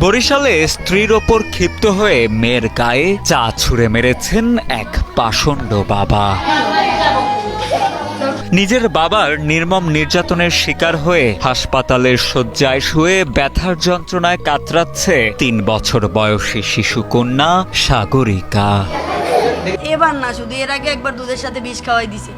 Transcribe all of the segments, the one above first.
বরিশালে স্ত্রীর ওপর ক্ষিপ্ত হয়ে মেয়ের গায়ে চা ছুঁড়ে মেরেছেন এক পাষণ্ড বাবা। নিজের বাবার নির্মম নির্যাতনের শিকার হয়ে হাসপাতালের শয্যায় শুয়ে ব্যথার যন্ত্রণায় কাতরাচ্ছে ৩ বছর বয়সী শিশু কন্যা সাগরিকা। এবার না, শুধু এর আগে একবার দুধের সাথে বিষ খাওয়াই দিছে।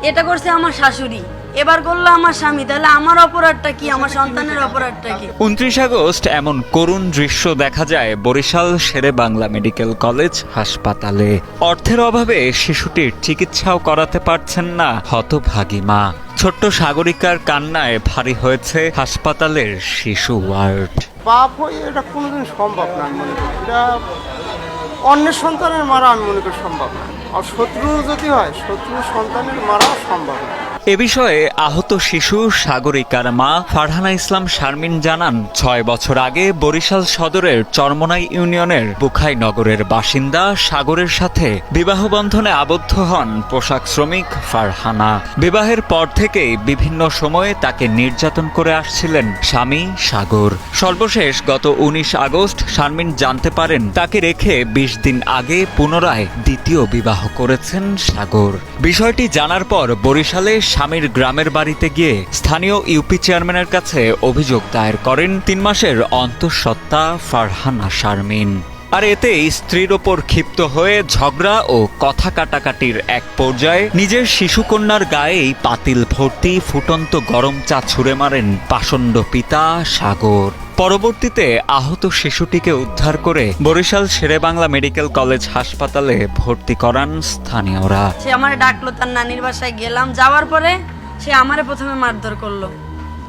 এটা করছে আমার শাশুড়ি, এবার করলো আমার স্বামী। তাহলে আমার অপরাধটা কি, আমার সন্তানের অপরাধটা কি? ২৯ আগস্ট এমন করুণ দৃশ্য দেখা যায় বরিশাল শেরে বাংলা মেডিকেল কলেজ হাসপাতালে। অর্থের অভাবে শিশুটির চিকিৎসাও করাতে পারছেন না হতভাগী মা। ছোট্ট সাগরিকার কান্নায় ভারী হয়েছে হাসপাতালের শিশু ওয়ার্ড। বাপ হয়ে এটা কোনোদিন সম্ভব না, আমি মনে করি এটা অন্যের সন্তানের মারা আমি মনে করি সম্ভব না। আর শত্রু যদি হয়, শত্রু সন্তানের মারাও সম্ভব না। এ বিষয়ে আহত শিশু সাগরিকার মা ফারহানা ইসলাম শারমিন জানান, ৬ বছর আগে বরিশাল সদরের চরমনাই ইউনিয়নের বুখাই নগরের বাসিন্দা সাগরের সাথে বিবাহ বন্ধনে আবদ্ধ হন পোশাক শ্রমিক ফারহানা। বিবাহের পর থেকেই বিভিন্ন সময়ে তাকে নির্যাতন করে আসছিলেন স্বামী সাগর। সর্বশেষ গত ১৯ আগস্ট শারমিন জানতে পারেন তাকে রেখে ২০ দিন আগে পুনরায় দ্বিতীয় বিবাহ করেছেন সাগর। বিষয়টি জানার পর বরিশালে স্বামীর গ্রামের বাড়িতে গিয়ে স্থানীয় ইউপি চেয়ারম্যানের কাছে অভিযোগ দায়ের করেন ৩ মাসের অন্তঃসত্ত্বা ফারহানা শারমিন। আর এতেই স্ত্রীর ওপর ক্ষিপ্ত হয়ে ঝগড়া ও কথা কাটাকাটির এক পর্যায়ে নিজের শিশুকন্যার গায়েই পাতিল ভর্তি ফুটন্ত গরম চা ছুঁড়ে মারেন পাষণ্ড পিতা সাগর। পরবর্তীতে আহত শিশুটিকে উদ্ধার করে বরিশাল শেরেবাংলা মেডিকেল কলেজ হাসপাতালে ভর্তি করান স্থানীয়রা। সে আমার ডাকলো, তার নানির বাসায় গেলাম। যাওয়ার পরে সে আমারে প্রথমে মারধর করলো।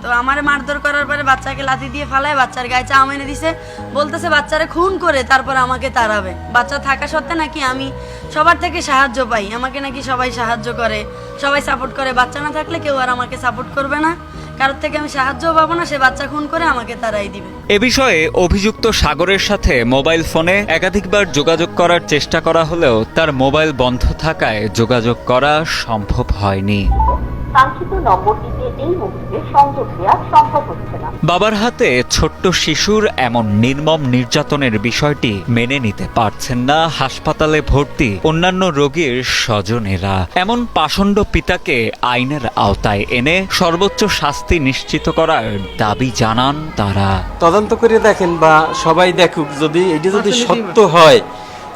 তো আমারে মারধর করার পরে বাচ্চাকে লাথি দিয়ে ফালায়, বাচ্চার গায়ে চা এনে দিছে। বলতেছে বাচ্চারে খুন করে তারপর আমাকে তাড়াবে। বাচ্চা থাকা সত্ত্বে নাকি আমি সবার থেকে সাহায্য পাই, আমাকে নাকি সবাই সাহায্য করে, সবাই সাপোর্ট করে। বাচ্চা না থাকলে কেউ আর আমাকে সাপোর্ট করবে না, কারোর থেকে আমি সাহায্যও পাবো না। সে বাচ্চা খুন করে আমাকে তাড়াই দিবে। এ বিষয়ে অভিযুক্ত সাগরের সাথে মোবাইল ফোনে একাধিকবার যোগাযোগ করার চেষ্টা করা হলেও তার মোবাইল বন্ধ থাকায় যোগাযোগ করা সম্ভব হয়নি। কাঙ্ক্ষিত নম্বরটিতে এই মুহূর্তে সংযোগ দেওয়া সম্ভব হচ্ছে না। বাবার হাতে ছোট্ট শিশুর এমন নির্মম নির্যাতনের বিষয়টি মেনে নিতে পারছেন না হাসপাতালে ভর্তি অন্যান্য রোগীর স্বজনেরা। এমন পাষণ্ড পিতাকে আইনের আওতায় এনে সর্বোচ্চ শাস্তি নিশ্চিত করার দাবি জানান তারা। তদন্ত করে দেখেন বা সবাই দেখুক, যদি এটি যদি সত্য হয়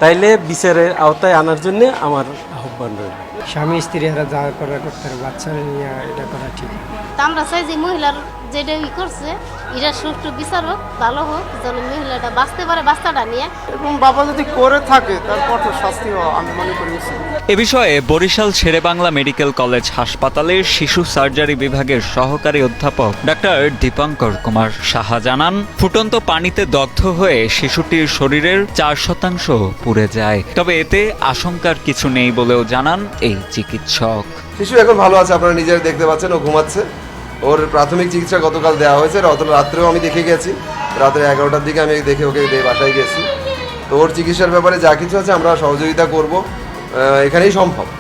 তাইলে বিচারের আওতায় আনার জন্য আমার আহ্বান রইল। স্বামী স্ত্রী এরা যা করা করতে পারে, বাচ্চা নিয়ে এটা করা ঠিক। আমরা চাই যে মহিলার যেটা করছে এটা সুষ্ঠু বিচার হোক, ভালো হোক, যেন মহিলাটা বাঁচতে পারে বাচ্চাটা নিয়ে। এবং বাবা যদি করে থাকে তার কঠোর শাস্তি আমি মনে করি উচিত। এ বিষয়ে বরিশাল শেরেবাংলা মেডিকেল কলেজ হাসপাতালের শিশু সার্জারি বিভাগের সহকারী অধ্যাপক ডাক্তার দীপঙ্কর কুমার সাহা জানান, ফুটন্ত পানিতে দগ্ধ হয়ে শিশুটির শরীরের ৪% পুড়ে যায়। তবে এতে আশঙ্কার কিছু নেই বলেও জানান এই চিকিৎসক। শিশু এখন ভালো আছে, আপনারা নিজেরা দেখতে পাচ্ছেন, ও ঘুমাচ্ছে। ওর প্রাথমিক চিকিৎসা গতকাল দেওয়া হয়েছে, রাত্রেও আমি দেখে গেছি। রাত্রে 11টার দিকে আমি দেখে ওকে বাসায় গেছি। তো ওর চিকিৎসার ব্যাপারে যা কিছু আছে আমরা সহযোগিতা করব, এখানেই সম্ভব।